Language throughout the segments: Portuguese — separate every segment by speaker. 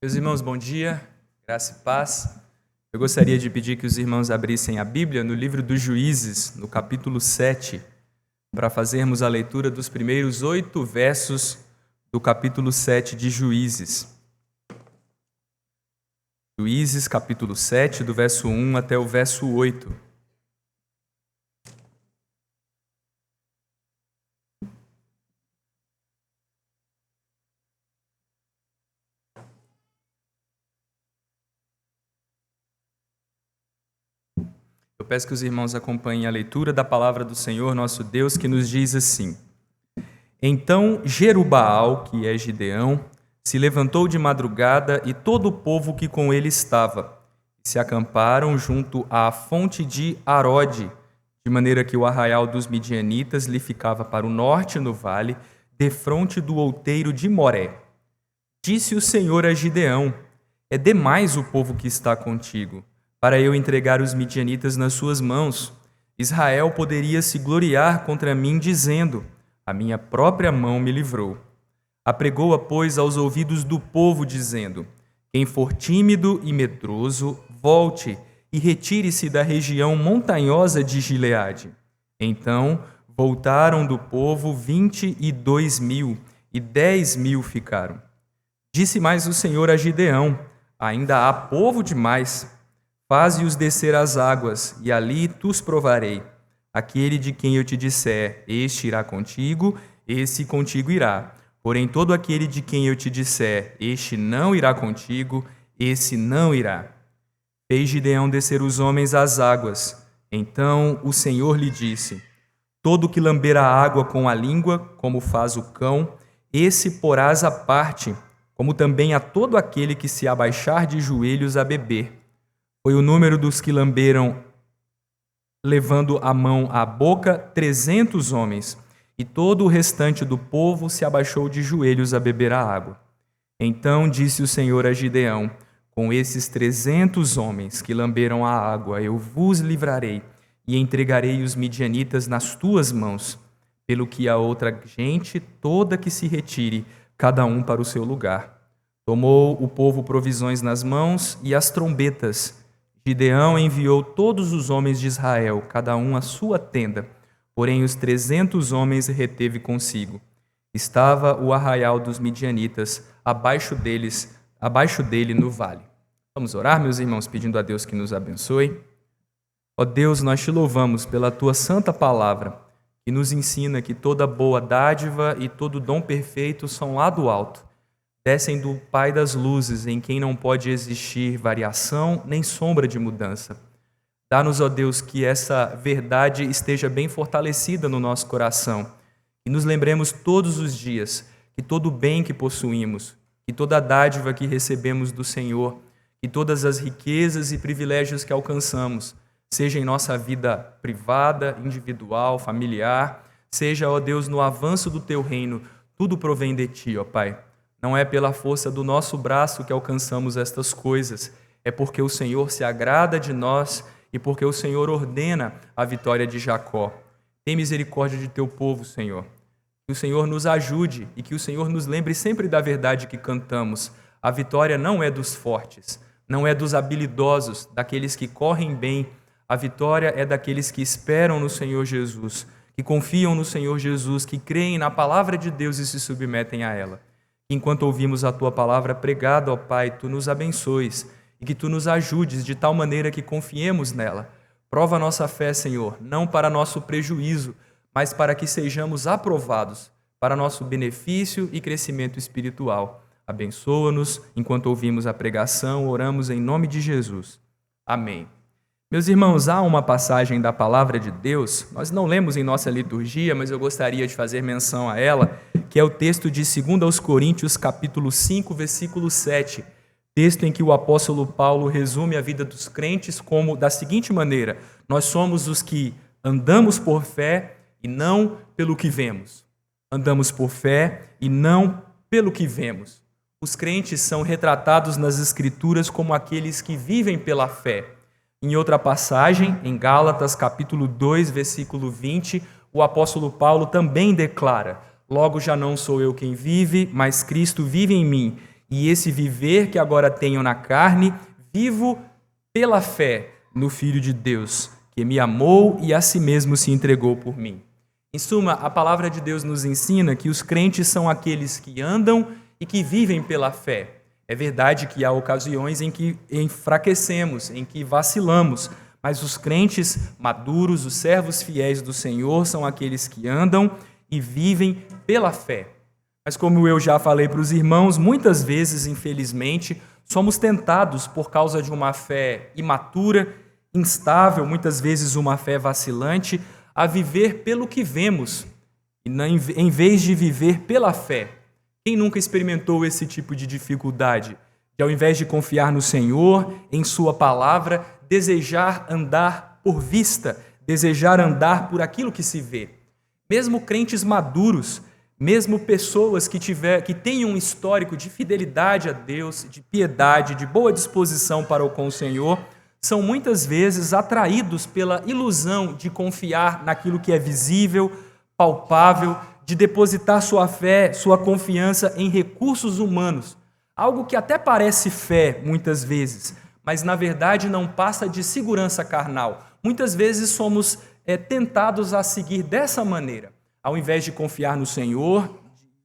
Speaker 1: Meus irmãos, bom dia, graça e paz. Eu gostaria de pedir que os irmãos abrissem a Bíblia no livro dos Juízes, no capítulo 7, para fazermos a leitura dos primeiros 8 versos do capítulo 7 de Juízes. Juízes, capítulo 7, do verso 1 até o verso 8. Eu peço que os irmãos acompanhem a leitura da palavra do Senhor, nosso Deus, que nos diz assim: Então Jerubaal, que é Gideão, se levantou de madrugada e todo o povo que com ele estava, e se acamparam junto à fonte de Arode, de maneira que o arraial dos midianitas lhe ficava para o norte no vale, defronte do outeiro de Moré. Disse o Senhor a Gideão: É demais o povo que está contigo, para eu entregar os midianitas nas suas mãos. Israel poderia se gloriar contra mim, dizendo: A minha própria mão me livrou. Apregou-a, pois, aos ouvidos do povo, dizendo: Quem for tímido e medroso, volte e retire-se da região montanhosa de Gileade. Então voltaram do povo 22.000, e 10.000 ficaram. Disse mais o Senhor a Gideão: Ainda há povo demais. Faze-os descer às águas, e ali tu os provarei. Aquele de quem eu te disser, este irá contigo, esse contigo irá. Porém, todo aquele de quem eu te disser, este não irá contigo, esse não irá. Fez Gideão descer os homens às águas. Então o Senhor lhe disse: Todo que lamber a água com a língua, como faz o cão, esse porás à parte, como também a todo aquele que se abaixar de joelhos a beber. Foi o número dos que lamberam, levando a mão à boca, 300 homens, e todo o restante do povo se abaixou de joelhos a beber a água. Então disse o Senhor a Gideão: Com esses 300 homens que lamberam a água, eu vos livrarei, e entregarei os midianitas nas tuas mãos, pelo que a outra gente toda que se retire, cada um para o seu lugar. Tomou o povo provisões nas mãos e as trombetas. Gideão enviou todos os homens de Israel, cada um à sua tenda, porém os 300 homens reteve consigo. Estava o arraial dos midianitas abaixo dele no vale. Vamos orar, meus irmãos, pedindo a Deus que nos abençoe. Ó Deus, nós te louvamos pela tua santa palavra, que nos ensina que toda boa dádiva e todo dom perfeito são lá do alto. Descem do Pai das luzes, em quem não pode existir variação nem sombra de mudança. Dá-nos, ó Deus, que essa verdade esteja bem fortalecida no nosso coração e nos lembremos todos os dias que todo o bem que possuímos, que toda a dádiva que recebemos do Senhor, que todas as riquezas e privilégios que alcançamos, seja em nossa vida privada, individual, familiar, seja, ó Deus, no avanço do Teu reino, tudo provém de Ti, ó Pai. Não é pela força do nosso braço que alcançamos estas coisas, é porque o Senhor se agrada de nós e porque o Senhor ordena a vitória de Jacó. Tem misericórdia de teu povo, Senhor. Que o Senhor nos ajude e que o Senhor nos lembre sempre da verdade que cantamos. A vitória não é dos fortes, não é dos habilidosos, daqueles que correm bem. A vitória é daqueles que esperam no Senhor Jesus, que confiam no Senhor Jesus, que creem na palavra de Deus e se submetem a ela. Enquanto ouvimos a Tua palavra pregada, ó Pai, Tu nos abençoes e que Tu nos ajudes de tal maneira que confiemos nela. Prova a nossa fé, Senhor, não para nosso prejuízo, mas para que sejamos aprovados, para nosso benefício e crescimento espiritual. Abençoa-nos enquanto ouvimos a pregação, oramos em nome de Jesus. Amém. Meus irmãos, há uma passagem da palavra de Deus, nós não lemos em nossa liturgia, mas eu gostaria de fazer menção a ela, que é o texto de 2 Coríntios, capítulo 5, versículo 7, texto em que o apóstolo Paulo resume a vida dos crentes como da seguinte maneira: nós somos os que andamos por fé e não pelo que vemos. Andamos por fé e não pelo que vemos. Os crentes são retratados nas Escrituras como aqueles que vivem pela fé. Em outra passagem, em Gálatas, capítulo 2, versículo 20, o apóstolo Paulo também declara: Logo já não sou eu quem vive, mas Cristo vive em mim. e esse viver que agora tenho na carne, vivo pela fé no Filho de Deus, que me amou e a si mesmo se entregou por mim. Em suma, a palavra de Deus nos ensina que os crentes são aqueles que andam e que vivem pela fé. É verdade que há ocasiões em que enfraquecemos, em que vacilamos, mas os crentes maduros, os servos fiéis do Senhor, são aqueles que andam e vivem pela fé. Mas como eu já falei para os irmãos, muitas vezes, infelizmente, somos tentados por causa de uma fé imatura, instável, muitas vezes uma fé vacilante, a viver pelo que vemos, em vez de viver pela fé. Quem nunca experimentou esse tipo de dificuldade? De, ao invés de confiar no Senhor, em Sua palavra, desejar andar por vista, desejar andar por aquilo que se vê. Mesmo crentes maduros, mesmo pessoas que tenham um histórico de fidelidade a Deus, de piedade, de boa disposição para com o Senhor, são muitas vezes atraídos pela ilusão de confiar naquilo que é visível, palpável, de depositar sua fé, sua confiança em recursos humanos. Algo que até parece fé, muitas vezes, mas na verdade não passa de segurança carnal. Muitas vezes somos tentados a seguir dessa maneira. Ao invés de confiar no Senhor,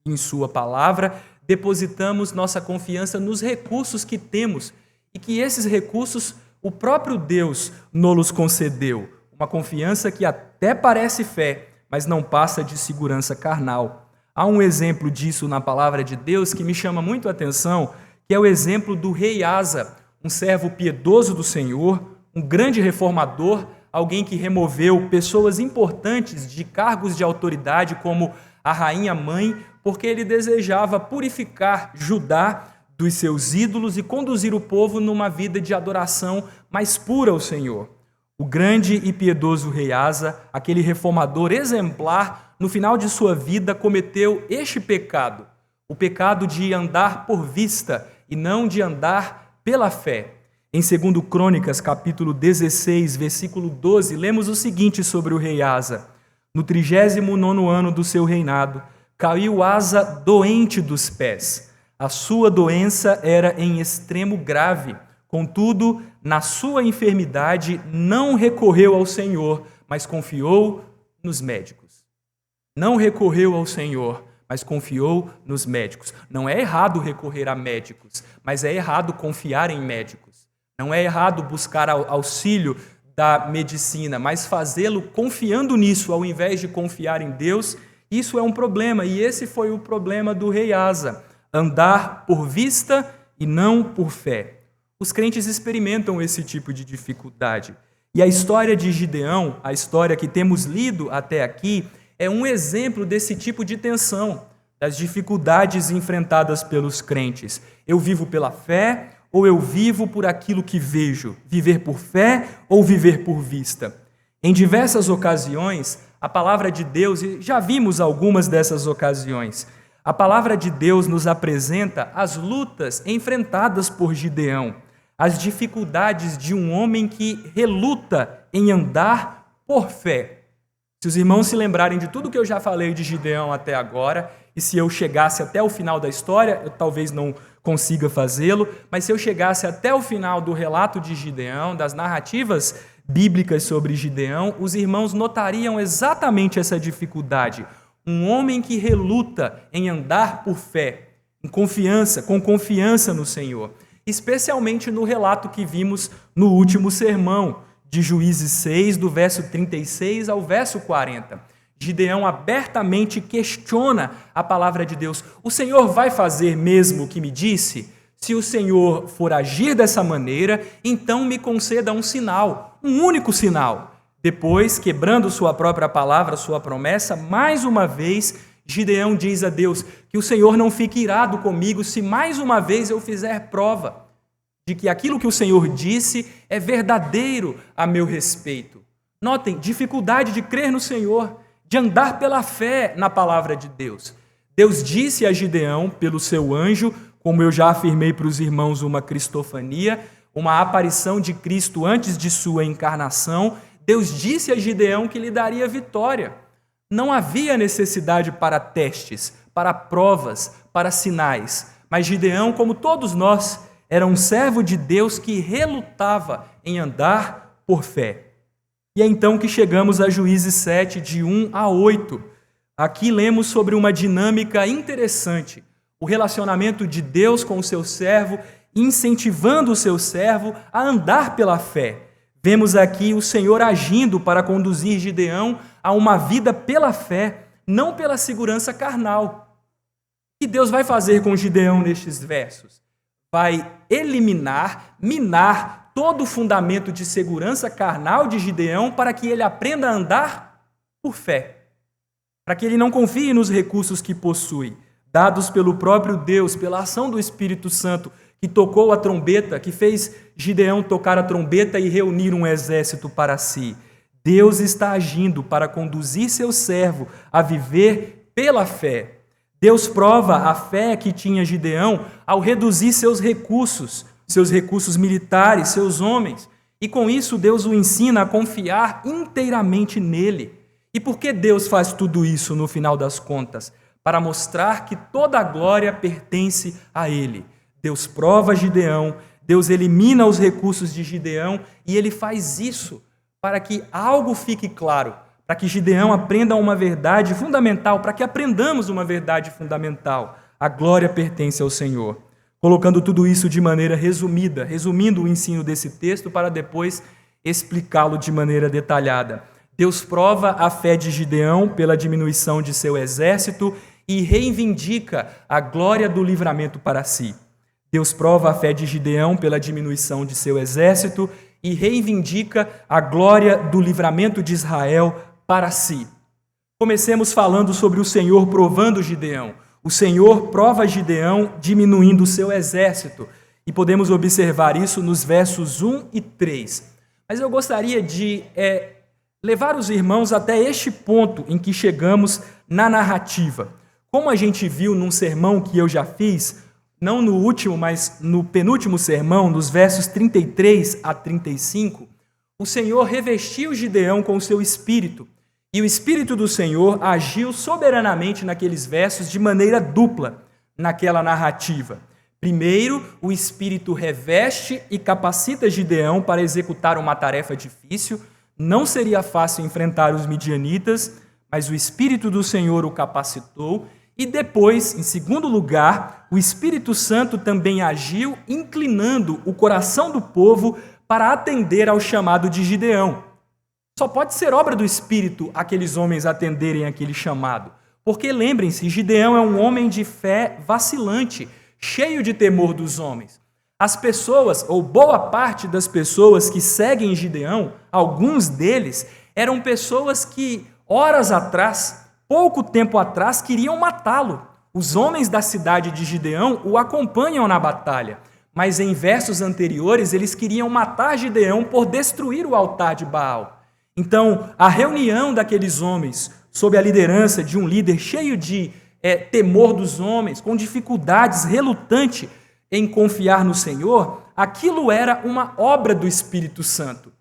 Speaker 1: em Sua palavra, depositamos nossa confiança nos recursos que temos e que esses recursos o próprio Deus nos concedeu. Uma confiança que até parece fé, mas não passa de segurança carnal. Há um exemplo disso na palavra de Deus que me chama muito a atenção, que é o exemplo do rei Asa, um servo piedoso do Senhor, um grande reformador, alguém que removeu pessoas importantes de cargos de autoridade, como a rainha mãe, porque ele desejava purificar Judá dos seus ídolos e conduzir o povo numa vida de adoração mais pura ao Senhor. O grande e piedoso rei Asa, aquele reformador exemplar, no final de sua vida cometeu este pecado, o pecado de andar por vista e não de andar pela fé. Em 2 Crônicas, capítulo 16, versículo 12, lemos o seguinte sobre o rei Asa. No 39º ano do seu reinado, caiu Asa doente dos pés. A sua doença era em extremo grave. Contudo, na sua enfermidade, não recorreu ao Senhor, mas confiou nos médicos. Não recorreu ao Senhor, mas confiou nos médicos. Não é errado recorrer a médicos, mas é errado confiar em médicos. Não é errado buscar auxílio da medicina, mas fazê-lo confiando nisso, ao invés de confiar em Deus. Isso é um problema, e esse foi o problema do rei Asa. Andar por vista e não por fé. Os crentes experimentam esse tipo de dificuldade. E a história de Gideão, a história que temos lido até aqui, é um exemplo desse tipo de tensão, das dificuldades enfrentadas pelos crentes. Eu vivo pela fé ou eu vivo por aquilo que vejo? Viver por fé ou viver por vista? Em diversas ocasiões, a palavra de Deus, e já vimos algumas dessas ocasiões, a palavra de Deus nos apresenta as lutas enfrentadas por Gideão, as dificuldades de um homem que reluta em andar por fé. Se os irmãos se lembrarem de tudo que eu já falei de Gideão até agora, e se eu chegasse até o final da história, eu talvez não consiga fazê-lo, mas se eu chegasse até o final do relato de Gideão, das narrativas bíblicas sobre Gideão, os irmãos notariam exatamente essa dificuldade. Um homem que reluta em andar por fé, em confiança, com confiança no Senhor. Especialmente no relato que vimos no último sermão, de Juízes 6, do verso 36 ao verso 40. Gideão abertamente questiona a palavra de Deus. O Senhor vai fazer mesmo o que me disse? Se o Senhor for agir dessa maneira, então me conceda um sinal, um único sinal. Depois, quebrando sua própria palavra, sua promessa, mais uma vez, Gideão diz a Deus que o Senhor não fique irado comigo se mais uma vez eu fizer prova de que aquilo que o Senhor disse é verdadeiro a meu respeito. Notem, dificuldade de crer no Senhor, de andar pela fé na palavra de Deus. Deus disse a Gideão, pelo seu anjo, como eu já afirmei para os irmãos, uma cristofania, uma aparição de Cristo antes de sua encarnação. Deus disse a Gideão que lhe daria vitória. Não havia necessidade para testes, para provas, para sinais, mas Gideão, como todos nós, era um servo de Deus que relutava em andar por fé. E é então que chegamos a Juízes 7, de 1 a 8. Aqui lemos sobre uma dinâmica interessante, o relacionamento de Deus com o seu servo, incentivando o seu servo a andar pela fé. Vemos aqui o Senhor agindo para conduzir Gideão a uma vida pela fé, não pela segurança carnal. O que Deus vai fazer com Gideão nestes versos? Vai eliminar, minar todo o fundamento de segurança carnal de Gideão para que ele aprenda a andar por fé, para que ele não confie nos recursos que possui, dados pelo próprio Deus, pela ação do Espírito Santo, que tocou a trombeta, que fez Gideão tocar a trombeta e reunir um exército para si. Deus está agindo para conduzir seu servo a viver pela fé. Deus prova a fé que tinha Gideão ao reduzir seus recursos militares, seus homens. E com isso Deus o ensina a confiar inteiramente nele. E por que Deus faz tudo isso no final das contas? Para mostrar que toda a glória pertence a ele. Deus prova Gideão, Deus elimina os recursos de Gideão e ele faz isso para que algo fique claro, para que Gideão aprenda uma verdade fundamental, para que aprendamos uma verdade fundamental. A glória pertence ao Senhor. Colocando tudo isso de maneira resumida, resumindo o ensino desse texto para depois explicá-lo de maneira detalhada. Deus prova a fé de Gideão pela diminuição de seu exército e reivindica a glória do livramento para si. Deus prova a fé de Gideão pela diminuição de seu exército e reivindica a glória do livramento de Israel para si. Comecemos falando sobre o Senhor provando Gideão. O Senhor prova Gideão diminuindo o seu exército. E podemos observar isso nos versos 1 e 3. Mas eu gostaria de levar os irmãos até este ponto em que chegamos na narrativa. Como a gente viu num sermão que eu já fiz, não no último, mas no penúltimo sermão, nos versos 33 a 35, o Senhor revestiu Gideão com o seu espírito. E o Espírito do Senhor agiu soberanamente naqueles versos de maneira dupla naquela narrativa. Primeiro, o Espírito reveste e capacita Gideão para executar uma tarefa difícil. Não seria fácil enfrentar os midianitas, mas o Espírito do Senhor o capacitou. E depois, em segundo lugar, o Espírito Santo também agiu, inclinando o coração do povo para atender ao chamado de Gideão. Só pode ser obra do Espírito aqueles homens atenderem aquele chamado. Porque lembrem-se, Gideão é um homem de fé vacilante, cheio de temor dos homens. As pessoas, ou boa parte das pessoas que seguem Gideão, alguns deles, eram pessoas que, horas atrás, pouco tempo atrás, queriam matá-lo. Os homens da cidade de Gideão o acompanham na batalha, mas em versos anteriores eles queriam matar Gideão por destruir o altar de Baal. Então, a reunião daqueles homens, sob a liderança de um líder cheio de temor dos homens, com dificuldades, relutante em confiar no Senhor, aquilo era uma obra do Espírito Santo.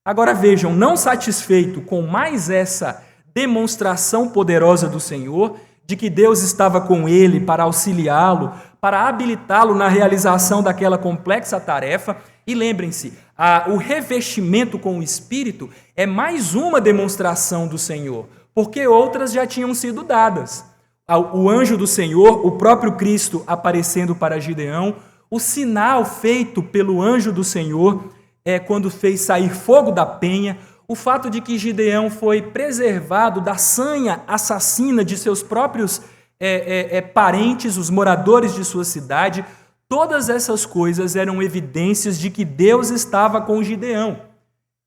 Speaker 1: Agora vejam, não satisfeito com mais essa demonstração poderosa do Senhor, de que Deus estava com ele para auxiliá-lo, para habilitá-lo na realização daquela complexa tarefa. E lembrem-se, o revestimento com o Espírito é mais uma demonstração do Senhor, porque outras já tinham sido dadas. O anjo do Senhor, o próprio Cristo aparecendo para Gideão, o sinal feito pelo anjo do Senhor quando fez sair fogo da penha, o fato de que Gideão foi preservado da sanha assassina de seus próprios parentes, os moradores de sua cidade, todas essas coisas eram evidências de que Deus estava com Gideão.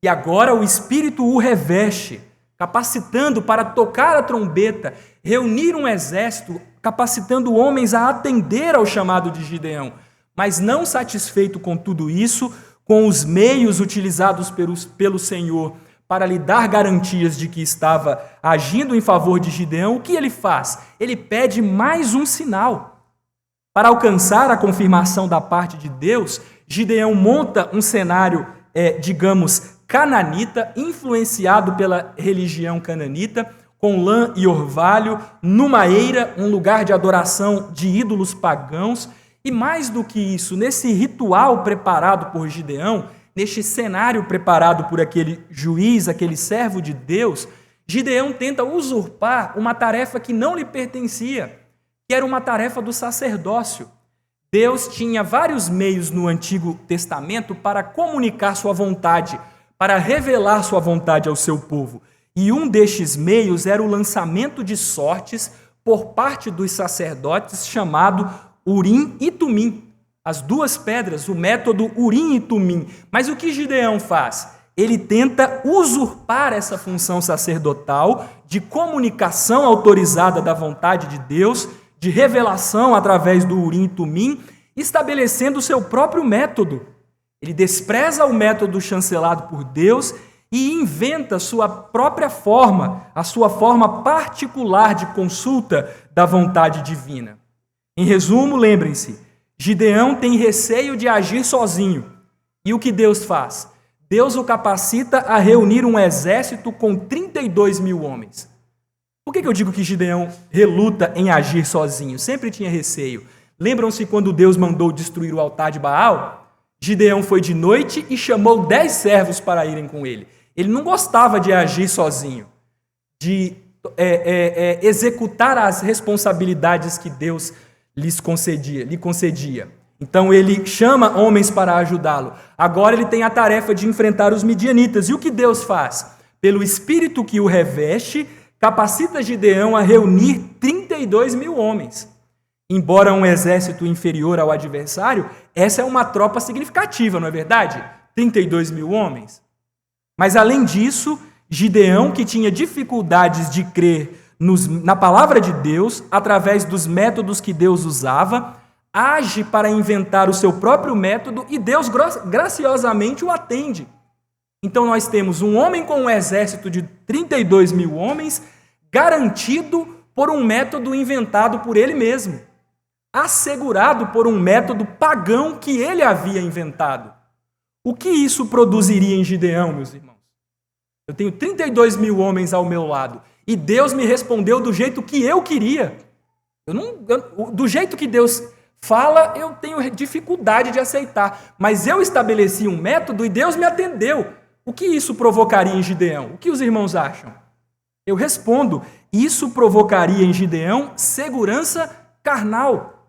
Speaker 1: E agora o Espírito o reveste, capacitando para tocar a trombeta, reunir um exército, capacitando homens a atender ao chamado de Gideão. Mas não satisfeito com tudo isso, com os meios utilizados pelo Senhor para lhe dar garantias de que estava agindo em favor de Gideão, o que ele faz? Ele pede mais um sinal. Para alcançar a confirmação da parte de Deus, Gideão monta um cenário, digamos, cananita, influenciado pela religião cananita, com lã e orvalho, numa eira, um lugar de adoração de ídolos pagãos. E mais do que isso, nesse ritual preparado por Gideão, neste cenário preparado por aquele juiz, aquele servo de Deus, Gideão tenta usurpar uma tarefa que não lhe pertencia, que era uma tarefa do sacerdócio. Deus tinha vários meios no Antigo Testamento para comunicar sua vontade, para revelar sua vontade ao seu povo. E um destes meios era o lançamento de sortes por parte dos sacerdotes, chamado Urim e Tumim. As duas pedras, o método Urim e Tumim. Mas o que Gideão faz? Ele tenta usurpar essa função sacerdotal de comunicação autorizada da vontade de Deus, de revelação através do Urim e Tumim, estabelecendo o seu próprio método. Ele despreza o método chancelado por Deus e inventa sua própria forma, a sua forma particular de consulta da vontade divina. Em resumo, lembrem-se, Gideão tem receio de agir sozinho. E o que Deus faz? Deus o capacita a reunir um exército com 32 mil homens. Por que eu digo que Gideão reluta em agir sozinho? Sempre tinha receio. Lembram-se quando Deus mandou destruir o altar de Baal? Gideão foi de noite e chamou 10 servos para irem com ele. Ele não gostava de agir sozinho, de executar as responsabilidades que Deus lhe concedia. Então ele chama homens para ajudá-lo. Agora ele tem a tarefa de enfrentar os midianitas. E o que Deus faz? Pelo Espírito que o reveste, capacita Gideão a reunir 32 mil homens. Embora um exército inferior ao adversário, essa é uma tropa significativa, não é verdade? 32 mil homens. Mas além disso, Gideão, que tinha dificuldades de crer na palavra de Deus, através dos métodos que Deus usava, age para inventar o seu próprio método e Deus graciosamente o atende. Então nós temos um homem com um exército de 32 mil homens, garantido por um método inventado por ele mesmo, assegurado por um método pagão que ele havia inventado. O que isso produziria em Gideão, meus irmãos? Eu tenho 32 mil homens ao meu lado e Deus me respondeu do jeito que eu queria. Do jeito que Deus fala, eu tenho dificuldade de aceitar, mas eu estabeleci um método e Deus me atendeu. O que isso provocaria em Gideão? O que os irmãos acham? Eu respondo, isso provocaria em Gideão segurança carnal,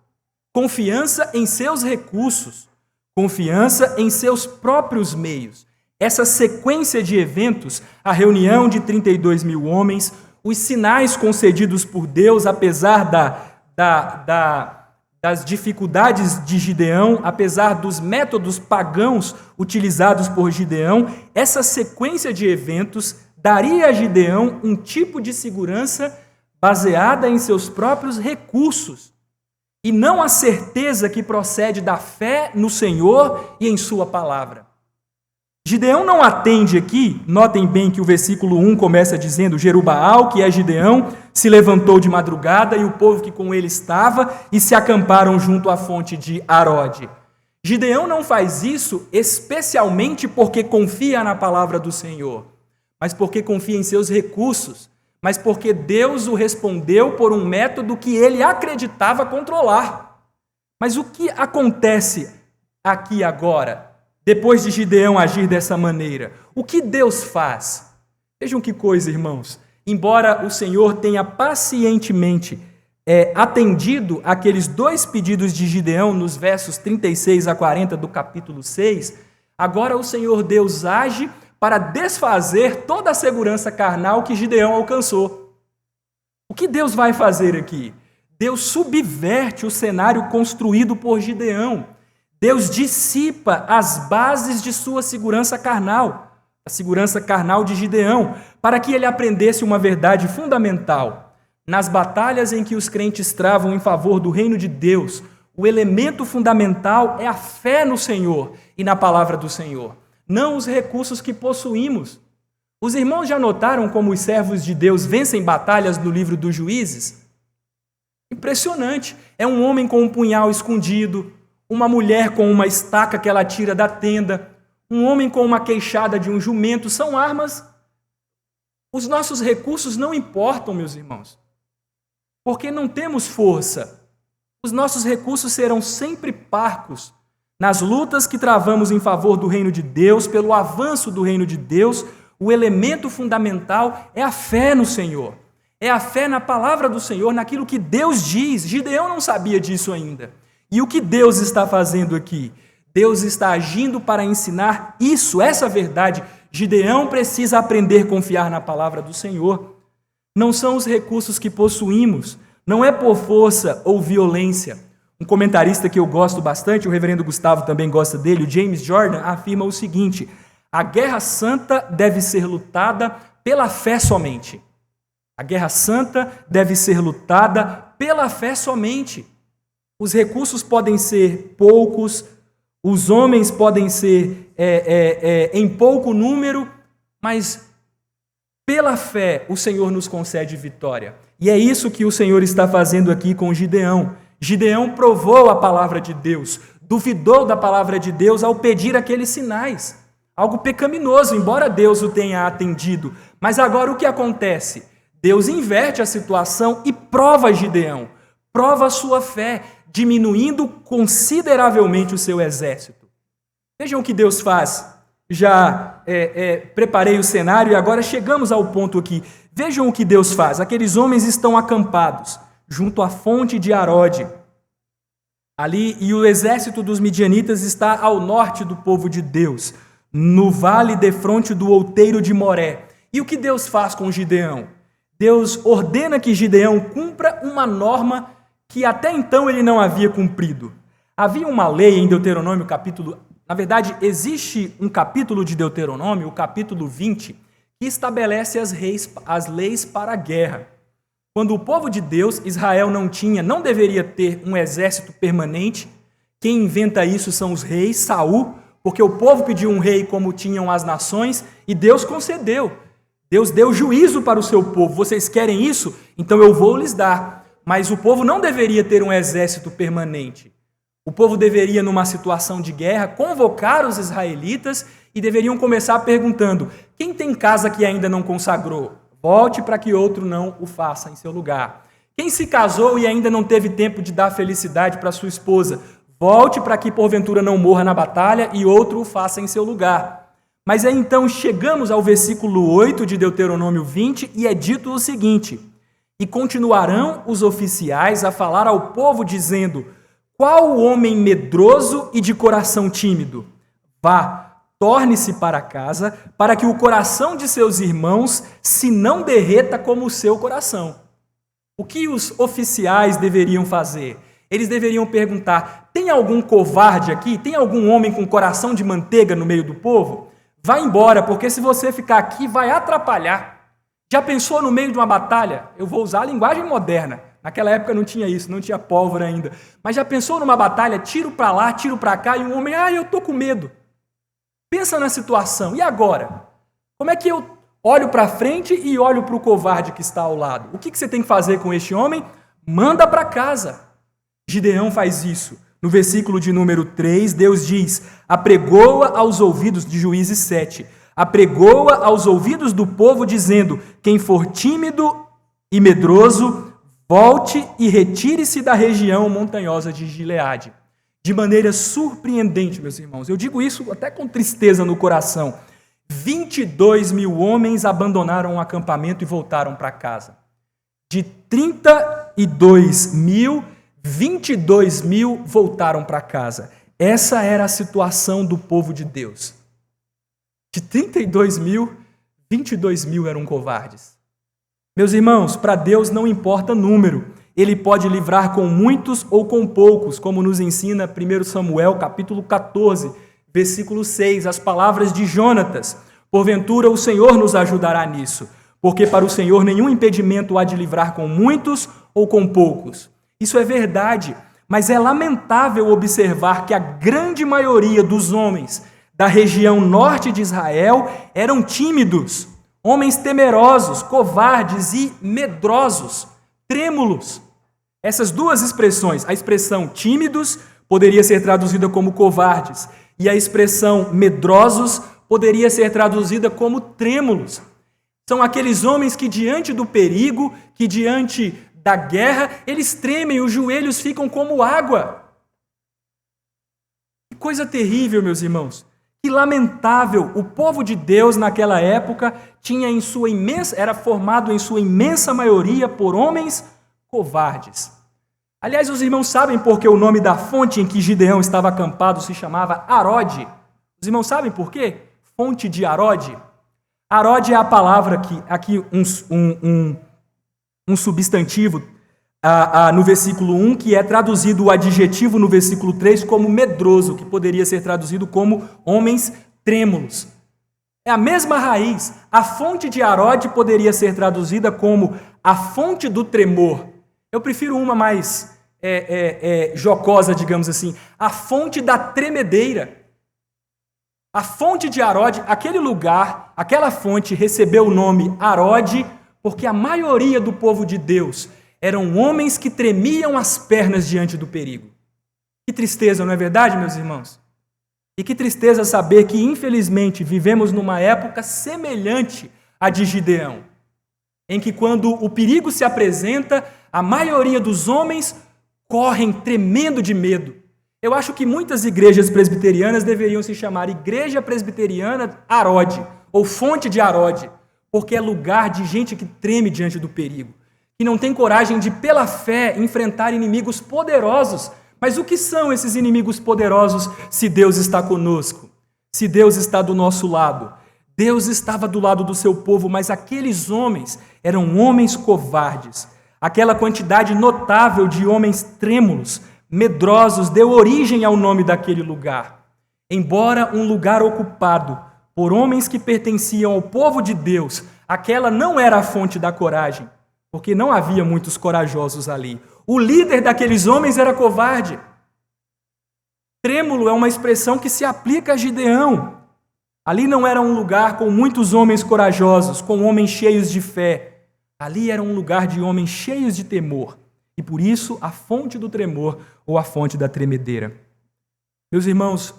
Speaker 1: confiança em seus recursos, confiança em seus próprios meios. Essa sequência de eventos, a reunião de 32 mil homens, os sinais concedidos por Deus, apesar das dificuldades de Gideão, apesar dos métodos pagãos utilizados por Gideão, essa sequência de eventos daria a Gideão um tipo de segurança baseada em seus próprios recursos e não a certeza que procede da fé no Senhor e em sua palavra. Gideão não atende aqui, notem bem que o versículo 1 começa dizendo: Jerubaal, que é Gideão, se levantou de madrugada e o povo que com ele estava e se acamparam junto à fonte de Arode. Gideão não faz isso especialmente porque confia na palavra do Senhor, mas porque confia em seus recursos, mas porque Deus o respondeu por um método que ele acreditava controlar. Mas o que acontece aqui agora? Depois de Gideão agir dessa maneira, o que Deus faz? Vejam que coisa, irmãos. Embora o Senhor tenha pacientemente atendido aqueles 2 pedidos de Gideão nos versos 36 a 40 do capítulo 6, agora o Senhor Deus age para desfazer toda a segurança carnal que Gideão alcançou. O que Deus vai fazer aqui? Deus subverte o cenário construído por Gideão. Deus dissipa as bases de sua segurança carnal, a segurança carnal de Gideão, para que ele aprendesse uma verdade fundamental. Nas batalhas em que os crentes travam em favor do reino de Deus, o elemento fundamental é a fé no Senhor e na palavra do Senhor, não os recursos que possuímos. Os irmãos já notaram como os servos de Deus vencem batalhas no livro dos Juízes? Impressionante. É um homem com um punhal escondido, uma mulher com uma estaca que ela tira da tenda, um homem com uma queixada de um jumento, são armas Os nossos recursos não importam, meus irmãos, porque não temos força. Os nossos recursos serão sempre parcos nas lutas que travamos em favor do reino de Deus, pelo avanço do reino de Deus. O elemento fundamental é a fé no Senhor, é a fé na palavra do Senhor, naquilo que Deus diz. Gideão não sabia disso ainda. E o que Deus está fazendo aqui? Deus está agindo para ensinar isso, essa verdade. Gideão precisa aprender a confiar na palavra do Senhor. Não são os recursos que possuímos, não é por força ou violência. Um comentarista que eu gosto bastante, o reverendo Gustavo também gosta dele, o James Jordan, afirma o seguinte: a guerra santa deve ser lutada pela fé somente. A guerra santa deve ser lutada pela fé somente. Os recursos podem ser poucos, os homens podem ser em pouco número, mas pela fé o Senhor nos concede vitória. E é isso que o Senhor está fazendo aqui com Gideão. Gideão provou a palavra de Deus, duvidou da palavra de Deus ao pedir aqueles sinais. Algo pecaminoso, embora Deus o tenha atendido. Mas agora o que acontece? Deus inverte a situação e prova Gideão, prova a sua fé, diminuindo consideravelmente o seu exército. Vejam o que Deus faz. Já preparei o cenário e agora chegamos ao ponto aqui. Vejam o que Deus faz. Aqueles homens estão acampados junto à fonte de Arode. Ali, e o exército dos midianitas está ao norte do povo de Deus, no vale defronte do outeiro de Moré. E o que Deus faz com Gideão? Deus ordena que Gideão cumpra uma norma que até então ele não havia cumprido. Havia uma lei em Deuteronômio, na verdade, existe um capítulo de Deuteronômio, o capítulo 20, que estabelece as leis para a guerra. Quando o povo de Deus, Israel, não deveria ter um exército permanente. Quem inventa isso são os reis, Saul, porque o povo pediu um rei como tinham as nações, e Deus concedeu. Deus deu juízo para o seu povo. Vocês querem isso? Então eu vou lhes dar. Mas o povo não deveria ter um exército permanente. O povo deveria, numa situação de guerra, convocar os israelitas e deveriam começar perguntando: quem tem casa que ainda não consagrou? Volte para que outro não o faça em seu lugar. Quem se casou e ainda não teve tempo de dar felicidade para sua esposa? Volte para que porventura não morra na batalha e outro o faça em seu lugar. Mas aí então chegamos ao versículo 8 de Deuteronômio 20 e é dito o seguinte: e continuarão os oficiais a falar ao povo dizendo: qual homem medroso e de coração tímido? Vá, torne-se para casa, para que o coração de seus irmãos se não derreta como o seu coração. O que os oficiais deveriam fazer? Eles deveriam perguntar: tem algum covarde aqui? Tem algum homem com coração de manteiga no meio do povo? Vá embora, porque se você ficar aqui vai atrapalhar. Já pensou no meio de uma batalha? Eu vou usar a linguagem moderna. Naquela época não tinha isso, não tinha pólvora ainda. Mas já pensou numa batalha, tiro para lá, tiro para cá, e um homem: eu estou com medo. Pensa na situação. E agora? Como é que eu olho para frente e olho para o covarde que está ao lado? O que você tem que fazer com este homem? Manda para casa. Gideão faz isso. No versículo de número 3, Deus diz: apregou-a aos ouvidos, de Juízes 7, apregou-a aos ouvidos do povo, dizendo: quem for tímido e medroso, volte e retire-se da região montanhosa de Gileade. De maneira surpreendente, meus irmãos, eu digo isso até com tristeza no coração, 22 mil homens abandonaram o acampamento e voltaram para casa. De 32 mil, 22 mil voltaram para casa. Essa era a situação do povo de Deus. De 32 mil, 22 mil eram covardes. Meus irmãos, para Deus não importa número. Ele pode livrar com muitos ou com poucos, como nos ensina 1 Samuel, capítulo 14, versículo 6, as palavras de Jonatas. Porventura o Senhor nos ajudará nisso, porque para o Senhor nenhum impedimento há de livrar com muitos ou com poucos. Isso é verdade, mas é lamentável observar que a grande maioria dos homens da região norte de Israel eram tímidos, homens temerosos, covardes e medrosos, trêmulos. Essas duas expressões, a expressão tímidos poderia ser traduzida como covardes e a expressão medrosos poderia ser traduzida como trêmulos. São aqueles homens que diante do perigo, que diante da guerra, eles tremem, os joelhos ficam como água. Que coisa terrível, meus irmãos. Que lamentável. O povo de Deus naquela época era formado em sua imensa maioria por homens covardes. Aliás, os irmãos sabem por que o nome da fonte em que Gideão estava acampado se chamava Arode? Os irmãos sabem por quê? Fonte de Arode. Arode é a palavra aqui um substantivo no versículo 1, que é traduzido o adjetivo no versículo 3 como medroso, que poderia ser traduzido como homens trêmulos. É a mesma raiz. A fonte de Arode poderia ser traduzida como a fonte do tremor. Eu prefiro uma mais jocosa, digamos assim. A fonte da tremedeira. A fonte de Arode, aquele lugar, aquela fonte recebeu o nome Arode porque a maioria do povo de Deus eram homens que tremiam as pernas diante do perigo. Que tristeza, não é verdade, meus irmãos? E que tristeza saber que, infelizmente, vivemos numa época semelhante à de Gideão, em que, quando o perigo se apresenta, a maioria dos homens correm tremendo de medo. Eu acho que muitas igrejas presbiterianas deveriam se chamar Igreja Presbiteriana Arode, ou Fonte de Arode, porque é lugar de gente que treme diante do perigo, que não tem coragem de, pela fé, enfrentar inimigos poderosos. Mas o que são esses inimigos poderosos se Deus está conosco? Se Deus está do nosso lado? Deus estava do lado do seu povo, mas aqueles homens eram homens covardes. Aquela quantidade notável de homens trêmulos, medrosos, deu origem ao nome daquele lugar. Embora um lugar ocupado por homens que pertenciam ao povo de Deus, aquela não era a fonte da coragem, porque não havia muitos corajosos ali. O líder daqueles homens era covarde. Trêmulo é uma expressão que se aplica a Gideão. Ali não era um lugar com muitos homens corajosos, com homens cheios de fé. Ali era um lugar de homens cheios de temor. E por isso, a fonte do tremor ou a fonte da tremedeira. Meus irmãos,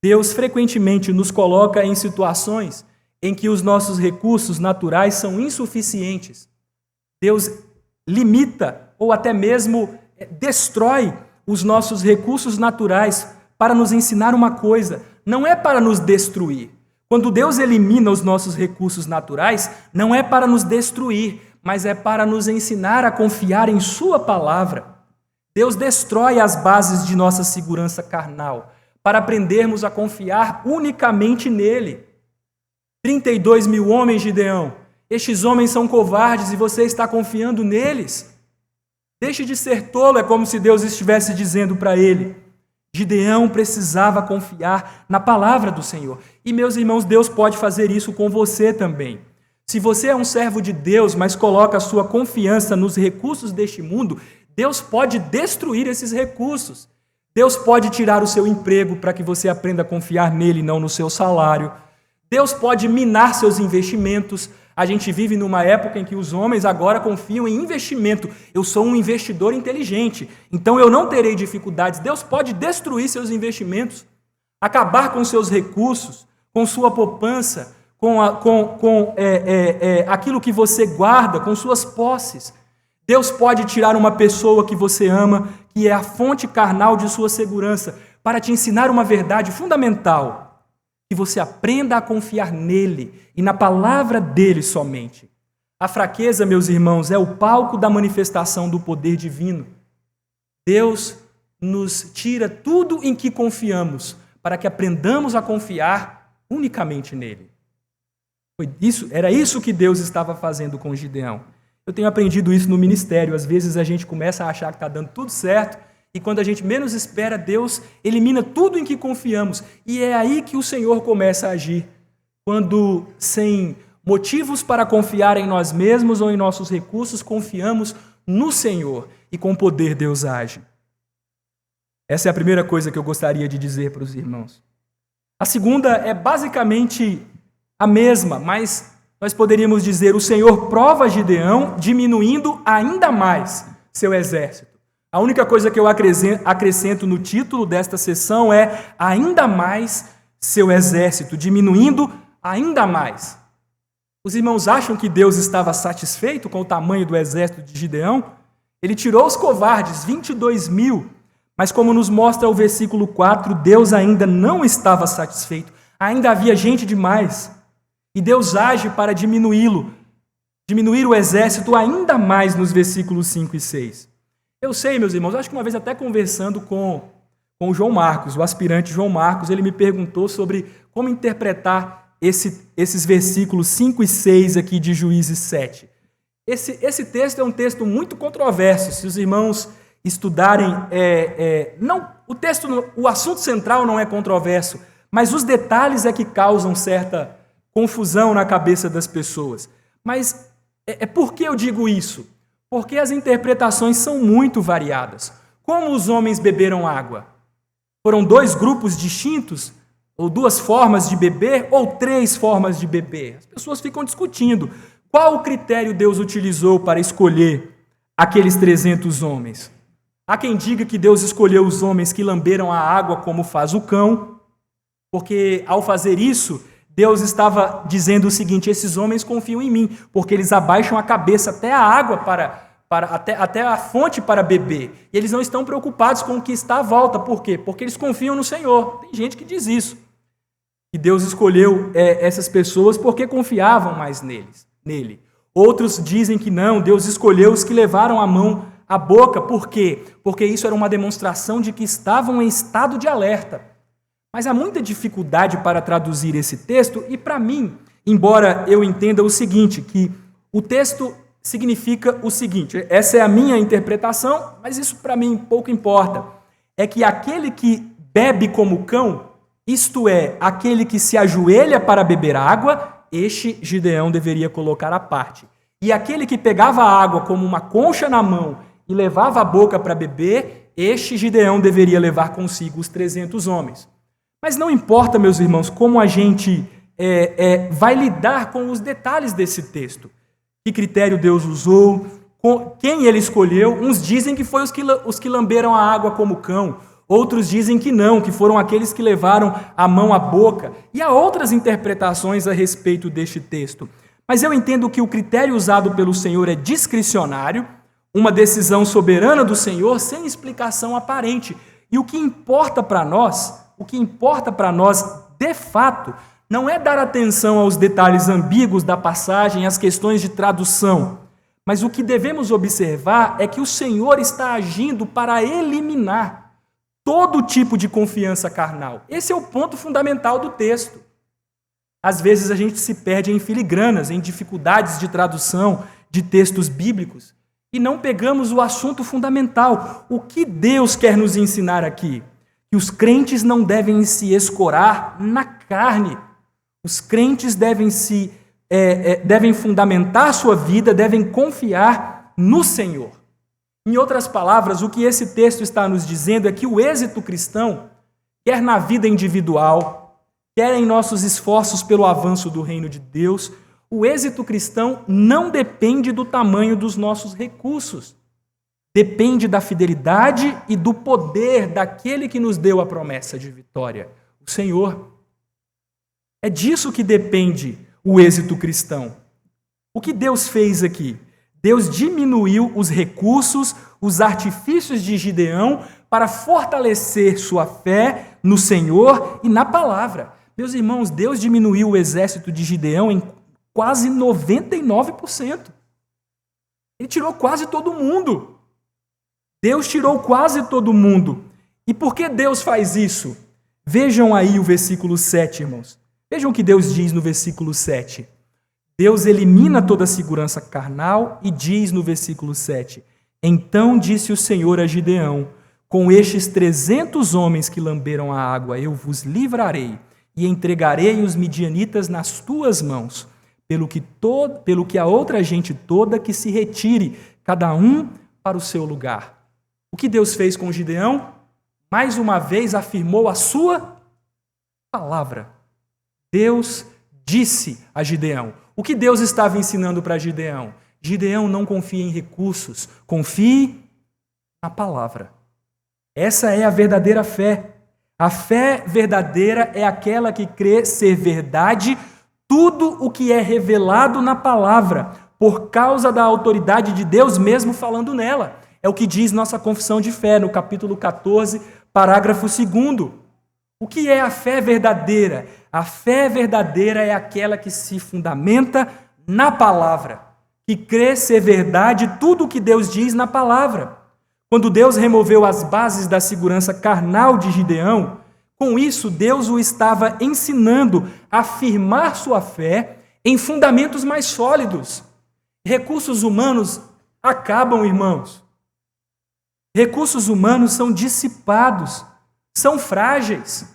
Speaker 1: Deus frequentemente nos coloca em situações em que os nossos recursos naturais são insuficientes. Deus limita ou até mesmo destrói os nossos recursos naturais para nos ensinar uma coisa. Não é para nos destruir. Quando Deus elimina os nossos recursos naturais, não é para nos destruir, mas é para nos ensinar a confiar em Sua palavra. Deus destrói as bases de nossa segurança carnal, para aprendermos a confiar unicamente nele. 32 mil homens, Gideão. Estes homens são covardes e você está confiando neles. Deixe de ser tolo, é como se Deus estivesse dizendo para ele. Gideão precisava confiar na palavra do Senhor. E, meus irmãos, Deus pode fazer isso com você também. Se você é um servo de Deus, mas coloca a sua confiança nos recursos deste mundo, Deus pode destruir esses recursos. Deus pode tirar o seu emprego para que você aprenda a confiar nele e não no seu salário. Deus pode minar seus investimentos. A gente vive numa época em que os homens agora confiam em investimento. Eu sou um investidor inteligente, então eu não terei dificuldades. Deus pode destruir seus investimentos, acabar com seus recursos, com sua poupança, com aquilo que você guarda, com suas posses. Deus pode tirar uma pessoa que você ama, que é a fonte carnal de sua segurança, para te ensinar uma verdade fundamental, que você aprenda a confiar nele e na palavra dele somente. A fraqueza, meus irmãos, é o palco da manifestação do poder divino. Deus nos tira tudo em que confiamos, para que aprendamos a confiar unicamente nele. Era isso que Deus estava fazendo com Gideão. Eu tenho aprendido isso no ministério. Às vezes a gente começa a achar que está dando tudo certo e quando a gente menos espera, Deus elimina tudo em que confiamos. E é aí que o Senhor começa a agir. Quando, sem motivos para confiar em nós mesmos ou em nossos recursos, confiamos no Senhor e com poder Deus age. Essa é a primeira coisa que eu gostaria de dizer para os irmãos. A segunda é basicamente a mesma, mas nós poderíamos dizer: o Senhor prova Gideão, diminuindo ainda mais seu exército. A única coisa que eu acrescento no título desta sessão é ainda mais seu exército, diminuindo ainda mais. Os irmãos acham que Deus estava satisfeito com o tamanho do exército de Gideão? Ele tirou os covardes, 22.000, mas como nos mostra o versículo 4, Deus ainda não estava satisfeito, ainda havia gente demais. E Deus age para diminuir o exército ainda mais nos versículos 5 e 6. Eu sei, meus irmãos, acho que uma vez até conversando com o João Marcos, o aspirante João Marcos, ele me perguntou sobre como interpretar esses versículos 5 e 6 aqui de Juízes 7. Esse texto é um texto muito controverso. Se os irmãos estudarem, o assunto central não é controverso, mas os detalhes é que causam certa confusão na cabeça das pessoas. Mas por que eu digo isso? Porque as interpretações são muito variadas. Como os homens beberam água? Foram 2 grupos distintos? Ou 2 formas de beber? Ou 3 formas de beber? As pessoas ficam discutindo. Qual o critério Deus utilizou para escolher aqueles 300 homens? Há quem diga que Deus escolheu os homens que lamberam a água como faz o cão, porque ao fazer isso, Deus estava dizendo o seguinte: esses homens confiam em mim, porque eles abaixam a cabeça até a água até a fonte para beber. E eles não estão preocupados com o que está à volta. Por quê? Porque eles confiam no Senhor. Tem gente que diz isso. E Deus escolheu essas pessoas porque confiavam mais nele. Outros dizem que não, Deus escolheu os que levaram a mão à boca. Por quê? Porque isso era uma demonstração de que estavam em estado de alerta. Mas há muita dificuldade para traduzir esse texto, e para mim, embora eu entenda o seguinte, que o texto significa o seguinte, essa é a minha interpretação, mas isso para mim pouco importa, é que aquele que bebe como cão, isto é, aquele que se ajoelha para beber água, este Gideão deveria colocar à parte. E aquele que pegava a água como uma concha na mão e levava a boca para beber, este Gideão deveria levar consigo os 300 homens. Mas não importa, meus irmãos, como a gente vai lidar com os detalhes desse texto. Que critério Deus usou, quem ele escolheu. Uns dizem que foi os que lamberam a água como cão, outros dizem que não, que foram aqueles que levaram a mão à boca. E há outras interpretações a respeito deste texto. Mas eu entendo que o critério usado pelo Senhor é discricionário, uma decisão soberana do Senhor sem explicação aparente. E o que importa para nós, de fato, não é dar atenção aos detalhes ambíguos da passagem, às questões de tradução, mas o que devemos observar é que o Senhor está agindo para eliminar todo tipo de confiança carnal. Esse é o ponto fundamental do texto. Às vezes a gente se perde em filigranas, em dificuldades de tradução de textos bíblicos, e não pegamos o assunto fundamental. O que Deus quer nos ensinar aqui? Que os crentes não devem se escorar na carne. Os crentes devem fundamentar sua vida, devem confiar no Senhor. Em outras palavras, o que esse texto está nos dizendo é que o êxito cristão, quer na vida individual, quer em nossos esforços pelo avanço do reino de Deus, o êxito cristão não depende do tamanho dos nossos recursos. Depende da fidelidade e do poder daquele que nos deu a promessa de vitória, o Senhor. É disso que depende o êxito cristão. O que Deus fez aqui? Deus diminuiu os recursos, os artifícios de Gideão para fortalecer sua fé no Senhor e na palavra. Meus irmãos, Deus diminuiu o exército de Gideão em quase 99%. Ele tirou quase todo mundo. Deus tirou quase todo mundo. E por que Deus faz isso? Vejam aí o versículo 7, irmãos. Vejam o que Deus diz no versículo 7. Deus elimina toda a segurança carnal e diz no versículo 7, então disse o Senhor a Gideão, com estes 300 homens que lamberam a água, eu vos livrarei e entregarei os midianitas nas tuas mãos, pelo que a outra gente toda que se retire, cada um para o seu lugar. O que Deus fez com Gideão? Mais uma vez afirmou a sua palavra. Deus disse a Gideão. O que Deus estava ensinando para Gideão? Gideão, não confie em recursos, confie na palavra. Essa é a verdadeira fé. A fé verdadeira é aquela que crê ser verdade tudo o que é revelado na palavra, por causa da autoridade de Deus mesmo falando nela. É o que diz nossa confissão de fé, no capítulo 14, parágrafo 2º. O que é a fé verdadeira? A fé verdadeira é aquela que se fundamenta na palavra, que crê ser verdade tudo o que Deus diz na palavra. Quando Deus removeu as bases da segurança carnal de Gideão, com isso Deus o estava ensinando a firmar sua fé em fundamentos mais sólidos. Recursos humanos acabam, irmãos. Recursos humanos são dissipados, são frágeis,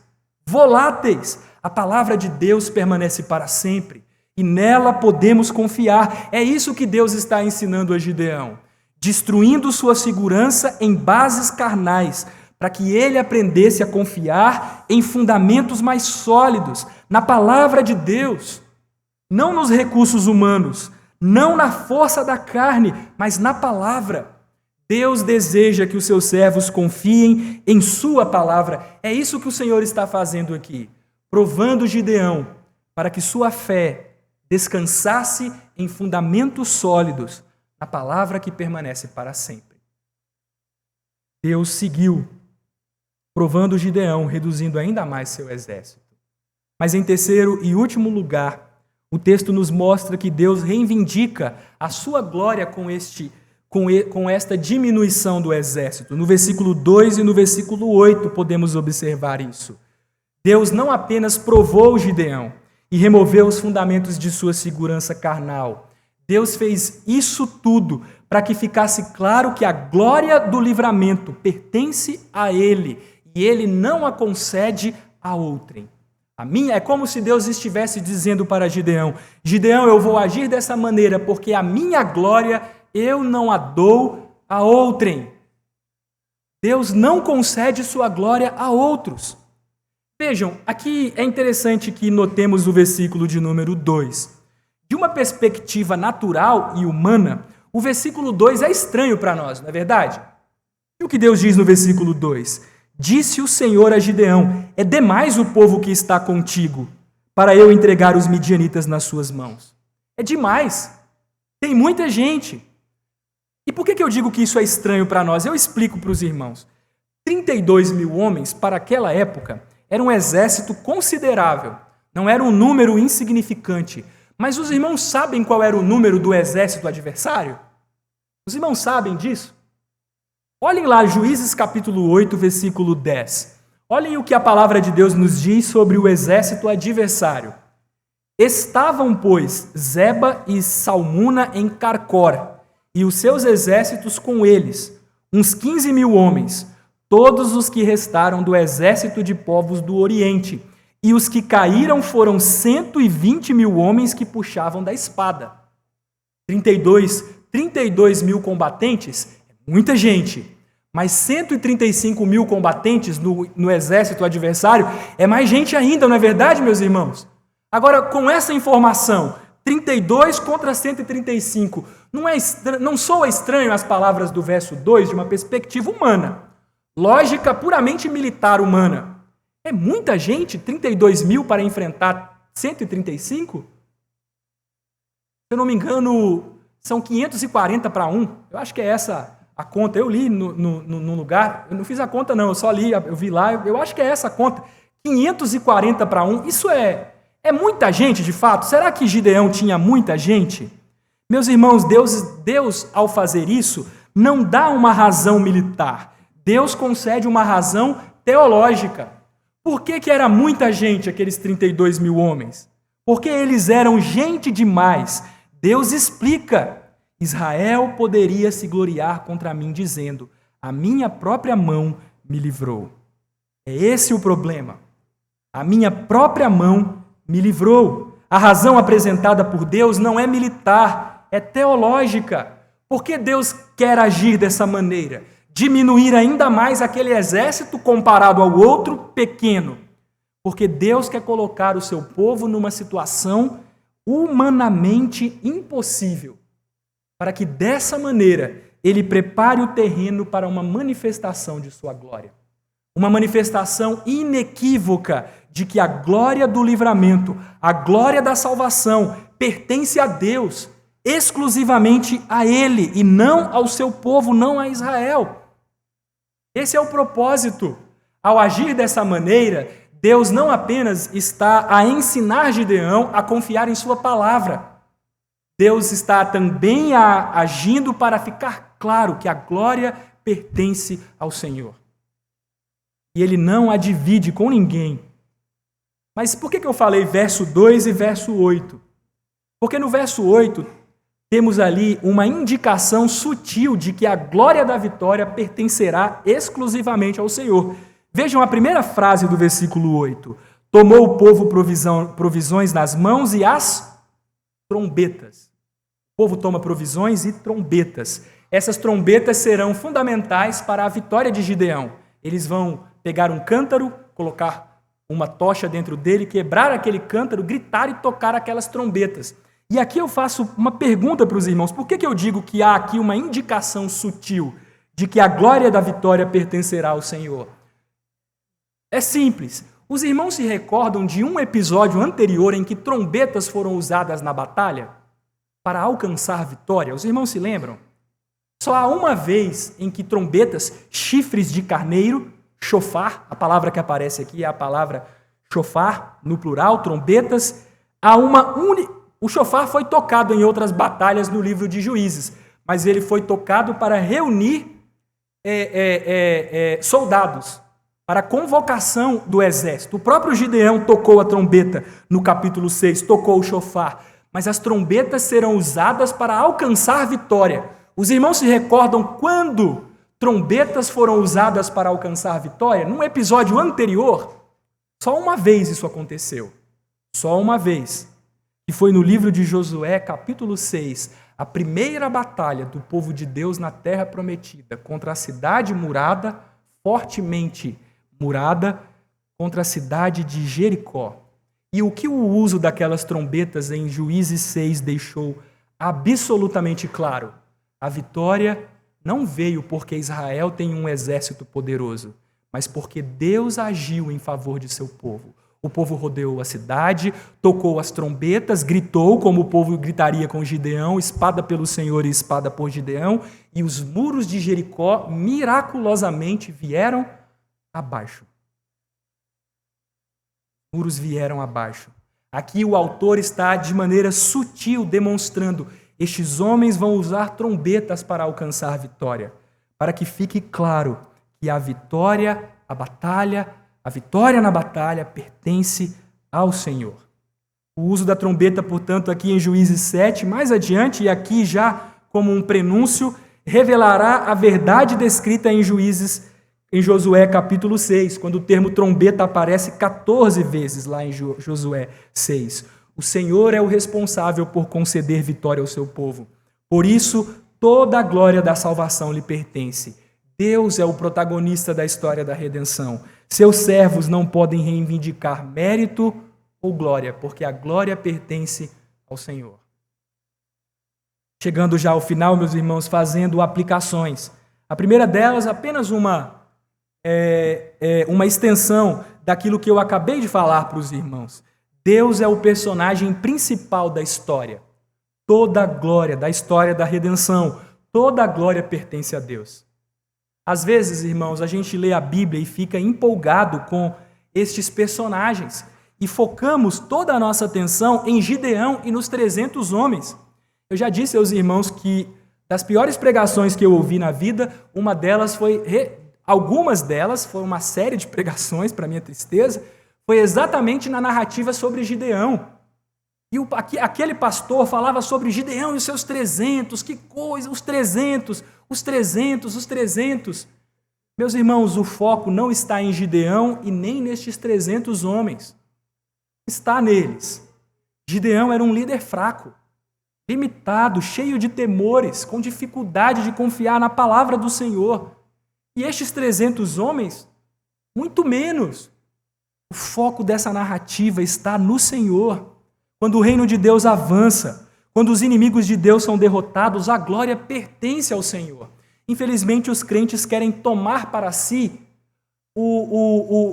Speaker 1: voláteis. A palavra de Deus permanece para sempre e nela podemos confiar. É isso que Deus está ensinando a Gideão, destruindo sua segurança em bases carnais, para que ele aprendesse a confiar em fundamentos mais sólidos, na palavra de Deus, não nos recursos humanos, não na força da carne, mas na palavra. Deus deseja que os seus servos confiem em sua palavra. É isso que o Senhor está fazendo aqui, provando Gideão, para que sua fé descansasse em fundamentos sólidos, na palavra que permanece para sempre. Deus seguiu, provando Gideão, reduzindo ainda mais seu exército. Mas em terceiro e último lugar, o texto nos mostra que Deus reivindica a sua glória com esta diminuição do exército. No versículo 2 e no versículo 8 podemos observar isso. Deus não apenas provou Gideão e removeu os fundamentos de sua segurança carnal. Deus fez isso tudo para que ficasse claro que a glória do livramento pertence a Ele e Ele não a concede a outrem. É como se Deus estivesse dizendo para Gideão: Gideão, eu vou agir dessa maneira porque a minha glória eu não a dou a outrem. Deus não concede sua glória a outros. Vejam, aqui é interessante que notemos o versículo de número 2. De uma perspectiva natural e humana, o versículo 2 é estranho para nós, não é verdade? E o que Deus diz no versículo 2? Disse o Senhor a Gideão: é demais o povo que está contigo, para eu entregar os midianitas nas suas mãos. É demais. Tem muita gente. E por que eu digo que isso é estranho para nós? Eu explico para os irmãos. 32 mil homens, para aquela época, era um exército considerável. Não era um número insignificante. Mas os irmãos sabem qual era o número do exército adversário? Os irmãos sabem disso? Olhem lá, Juízes capítulo 8, versículo 10. Olhem o que a palavra de Deus nos diz sobre o exército adversário. Estavam, pois, Zeba e Salmuna em Carcor, e os seus exércitos com eles, uns 15 mil homens, todos os que restaram do exército de povos do Oriente, e os que caíram foram 120 mil homens que puxavam da espada. 32 mil combatentes, muita gente, mas 135 mil combatentes no exército adversário é mais gente ainda, não é verdade, meus irmãos? Agora, com essa informação, 32 contra 135, não soa estranho as palavras do verso 2 de uma perspectiva humana, lógica puramente militar humana. É muita gente, 32 mil para enfrentar 135? Se eu não me engano, são 540 para 1. Eu acho que é essa a conta. Eu li no lugar, eu não fiz a conta não, eu só li, eu vi lá, eu acho que é essa a conta. 540 para 1, isso é muita gente de fato? Será que Gideão tinha muita gente? Meus irmãos, Deus, ao fazer isso, não dá uma razão militar. Deus concede uma razão teológica. Por que era muita gente, aqueles 32 mil homens? Porque eles eram gente demais. Deus explica. Israel poderia se gloriar contra mim, dizendo: a minha própria mão me livrou. É esse o problema. A minha própria mão me livrou. A razão apresentada por Deus não é militar, é teológica. Por que Deus quer agir dessa maneira? Diminuir ainda mais aquele exército comparado ao outro pequeno. Porque Deus quer colocar o seu povo numa situação humanamente impossível, para que dessa maneira ele prepare o terreno para uma manifestação de sua glória. uma manifestação inequívoca de que a glória do livramento, a glória da salvação, pertence a Deus, exclusivamente a Ele, e não ao seu povo, não a Israel. Esse é o propósito. Ao agir dessa maneira, Deus não apenas está a ensinar Gideão a confiar em sua palavra, Deus está também agindo para ficar claro que a glória pertence ao Senhor. E Ele não a divide com ninguém. Mas por que eu falei verso 2 e verso 8? Porque no verso 8 temos ali uma indicação sutil de que a glória da vitória pertencerá exclusivamente ao Senhor. Vejam a primeira frase do versículo 8. Tomou o povo provisões nas mãos e as trombetas. O povo toma provisões e trombetas. Essas trombetas serão fundamentais para a vitória de Gideão. Eles vão pegar um cântaro, colocar uma tocha dentro dele, quebrar aquele cântaro, gritar e tocar aquelas trombetas. E aqui eu faço uma pergunta para os irmãos. Por que eu digo que há aqui uma indicação sutil de que a glória da vitória pertencerá ao Senhor? É simples. Os irmãos se recordam de um episódio anterior em que trombetas foram usadas na batalha para alcançar vitória? Os irmãos se lembram? Só há uma vez em que trombetas, chifres de carneiro, shofar, a palavra que aparece aqui é a palavra shofar, no plural, trombetas, o shofar foi tocado em outras batalhas no livro de Juízes, mas ele foi tocado para reunir soldados, para a convocação do exército. O próprio Gideão tocou a trombeta no capítulo 6, tocou o shofar, mas as trombetas serão usadas para alcançar vitória. Os irmãos se recordam quando trombetas foram usadas para alcançar vitória? Num episódio anterior, só uma vez isso aconteceu. Só uma vez. E foi no livro de Josué, capítulo 6, a primeira batalha do povo de Deus na terra prometida, contra a cidade murada, fortemente murada, contra a cidade de Jericó. E o que o uso daquelas trombetas em Juízes 6 deixou absolutamente claro? A vitória não veio porque Israel tem um exército poderoso, mas porque Deus agiu em favor de seu povo. O povo rodeou a cidade, tocou as trombetas, gritou como o povo gritaria com Gideão, espada pelo Senhor e espada por Gideão, e os muros de Jericó miraculosamente vieram abaixo. Os muros vieram abaixo. Aqui o autor está de maneira sutil demonstrando: estes homens vão usar trombetas para alcançar a vitória, para que fique claro que a vitória na batalha pertence ao Senhor. O uso da trombeta, portanto, aqui em Juízes 7, mais adiante, e aqui já como um prenúncio, revelará a verdade descrita em Josué capítulo 6, quando o termo trombeta aparece 14 vezes lá em Josué 6. O Senhor é o responsável por conceder vitória ao seu povo. Por isso, toda a glória da salvação lhe pertence. Deus é o protagonista da história da redenção. Seus servos não podem reivindicar mérito ou glória, porque a glória pertence ao Senhor. Chegando já ao final, meus irmãos, fazendo aplicações. A primeira delas, apenas uma extensão daquilo que eu acabei de falar para os irmãos. Deus é o personagem principal da história. Toda a glória da história da redenção, toda a glória pertence a Deus. Às vezes, irmãos, a gente lê a Bíblia e fica empolgado com estes personagens e focamos toda a nossa atenção em Gideão e nos 300 homens. Eu já disse aos irmãos que das piores pregações que eu ouvi na vida, algumas delas foram uma série de pregações, para minha tristeza, foi exatamente na narrativa sobre Gideão. E aquele pastor falava sobre Gideão e os seus 300, que coisa, os 300. Meus irmãos, o foco não está em Gideão e nem nestes 300 homens. Está neles. Gideão era um líder fraco, limitado, cheio de temores, com dificuldade de confiar na palavra do Senhor. E estes 300 homens, muito menos. O foco dessa narrativa está no Senhor. Quando o reino de Deus avança, quando os inimigos de Deus são derrotados, a glória pertence ao Senhor. Infelizmente, os crentes querem tomar para si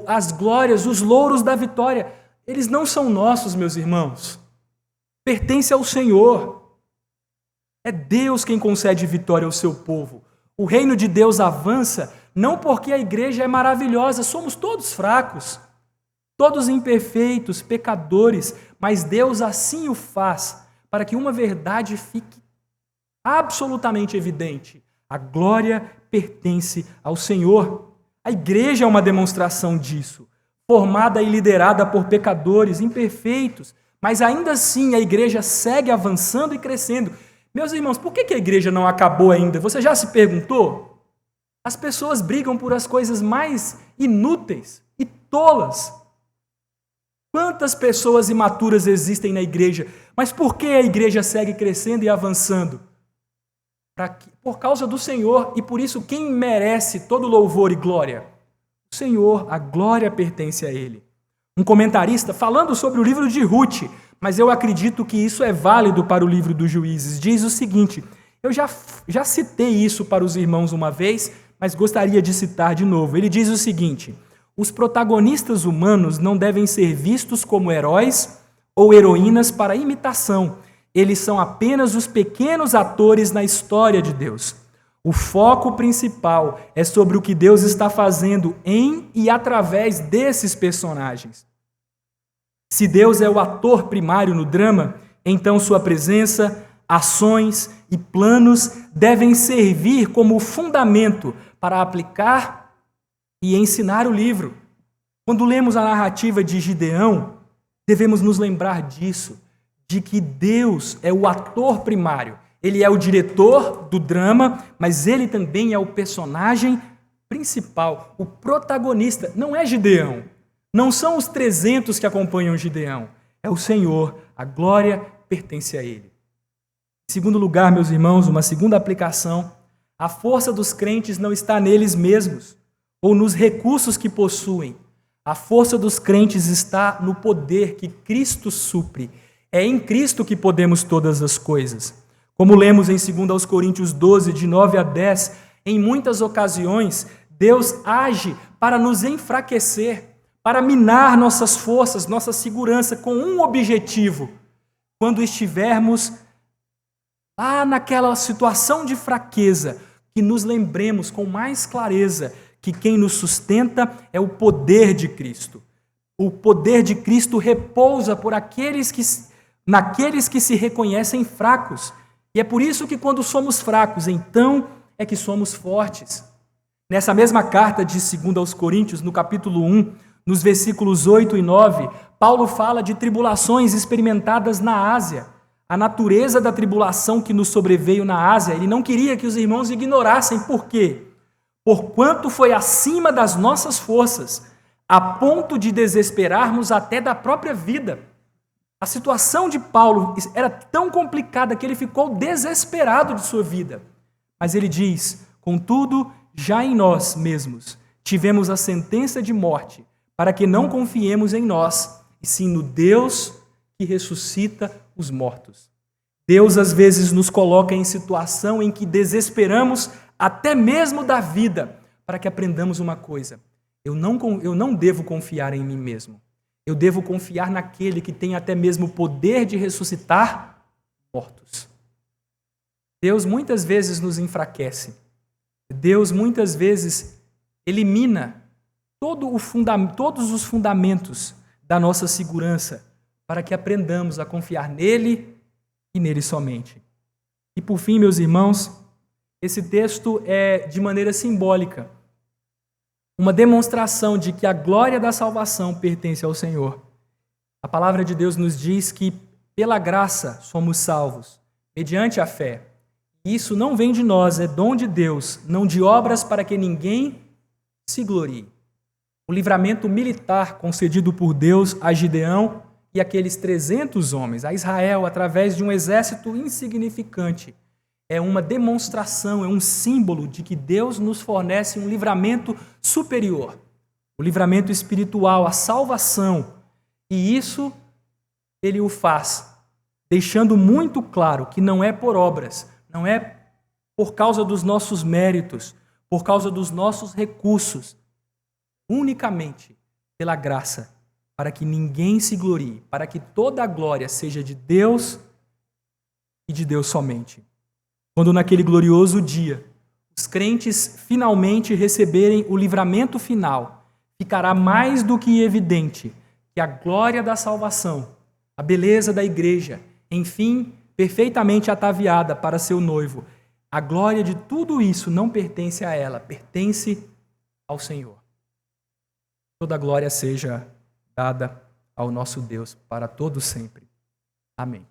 Speaker 1: as glórias, os louros da vitória, eles não são nossos, meus irmãos. Pertence ao Senhor. É Deus quem concede vitória ao seu povo. O reino de Deus avança não porque a igreja é maravilhosa, somos todos fracos, todos imperfeitos, pecadores, mas Deus assim o faz para que uma verdade fique absolutamente evidente. A glória pertence ao Senhor. A igreja é uma demonstração disso, formada e liderada por pecadores imperfeitos, mas ainda assim a igreja segue avançando e crescendo. Meus irmãos, por que a igreja não acabou ainda? Você já se perguntou? As pessoas brigam por as coisas mais inúteis e tolas. Quantas pessoas imaturas existem na igreja? Mas por que a igreja segue crescendo e avançando? Por causa do Senhor, e por isso quem merece todo louvor e glória? O Senhor, a glória pertence a Ele. Um comentarista, falando sobre o livro de Ruth, mas eu acredito que isso é válido para o livro dos Juízes, diz o seguinte, eu já citei isso para os irmãos uma vez, mas gostaria de citar de novo. Ele diz o seguinte, os protagonistas humanos não devem ser vistos como heróis ou heroínas para imitação. Eles são apenas os pequenos atores na história de Deus. O foco principal é sobre o que Deus está fazendo em e através desses personagens. Se Deus é o ator primário no drama, então sua presença, ações e planos devem servir como fundamento para aplicar e ensinar o livro. Quando lemos a narrativa de Gideão, devemos nos lembrar disso, de que Deus é o ator primário. Ele é o diretor do drama, mas ele também é o personagem principal, o protagonista. Não é Gideão, não são os 300 que acompanham Gideão, é o Senhor, a glória pertence a Ele. Em segundo lugar, meus irmãos, uma segunda aplicação, a força dos crentes não está neles mesmos ou nos recursos que possuem. A força dos crentes está no poder que Cristo supre. É em Cristo que podemos todas as coisas. Como lemos em 2 Coríntios 12, de 9 a 10, em muitas ocasiões, Deus age para nos enfraquecer, para minar nossas forças, nossa segurança, com um objetivo. Quando estivermos lá naquela situação de fraqueza, que nos lembremos com mais clareza que quem nos sustenta é o poder de Cristo. O poder de Cristo repousa por naqueles que se reconhecem fracos. E é por isso que quando somos fracos, então é que somos fortes. Nessa mesma carta de 2 aos Coríntios, no capítulo 1, nos versículos 8 e 9, Paulo fala de tribulações experimentadas na Ásia. A natureza da tribulação que nos sobreveio na Ásia, ele não queria que os irmãos ignorassem. Por quê? Porquanto foi acima das nossas forças, a ponto de desesperarmos até da própria vida. A situação de Paulo era tão complicada que ele ficou desesperado de sua vida. Mas ele diz, contudo, já em nós mesmos tivemos a sentença de morte, para que não confiemos em nós, e sim no Deus que ressuscita os mortos. Deus às vezes nos coloca em situação em que desesperamos até mesmo da vida, para que aprendamos uma coisa. Eu não devo confiar em mim mesmo. Eu devo confiar naquele que tem até mesmo o poder de ressuscitar mortos. Deus muitas vezes nos enfraquece. Deus muitas vezes elimina todos os fundamentos da nossa segurança para que aprendamos a confiar nele e nele somente. E por fim, meus irmãos, esse texto é de maneira simbólica uma demonstração de que a glória da salvação pertence ao Senhor. A palavra de Deus nos diz que pela graça somos salvos, mediante a fé. Isso não vem de nós, é dom de Deus, não de obras para que ninguém se glorie. O livramento militar concedido por Deus a Gideão e aqueles 300 homens, a Israel, através de um exército insignificante, é uma demonstração, é um símbolo de que Deus nos fornece um livramento superior, o livramento espiritual, a salvação. E isso ele o faz, deixando muito claro que não é por obras, não é por causa dos nossos méritos, por causa dos nossos recursos, unicamente pela graça, para que ninguém se glorie, para que toda a glória seja de Deus e de Deus somente. Quando naquele glorioso dia os crentes finalmente receberem o livramento final, ficará mais do que evidente que a glória da salvação, a beleza da igreja, enfim, perfeitamente ataviada para seu noivo, a glória de tudo isso não pertence a ela, pertence ao Senhor. Toda a glória seja dada ao nosso Deus para todo sempre. Amém.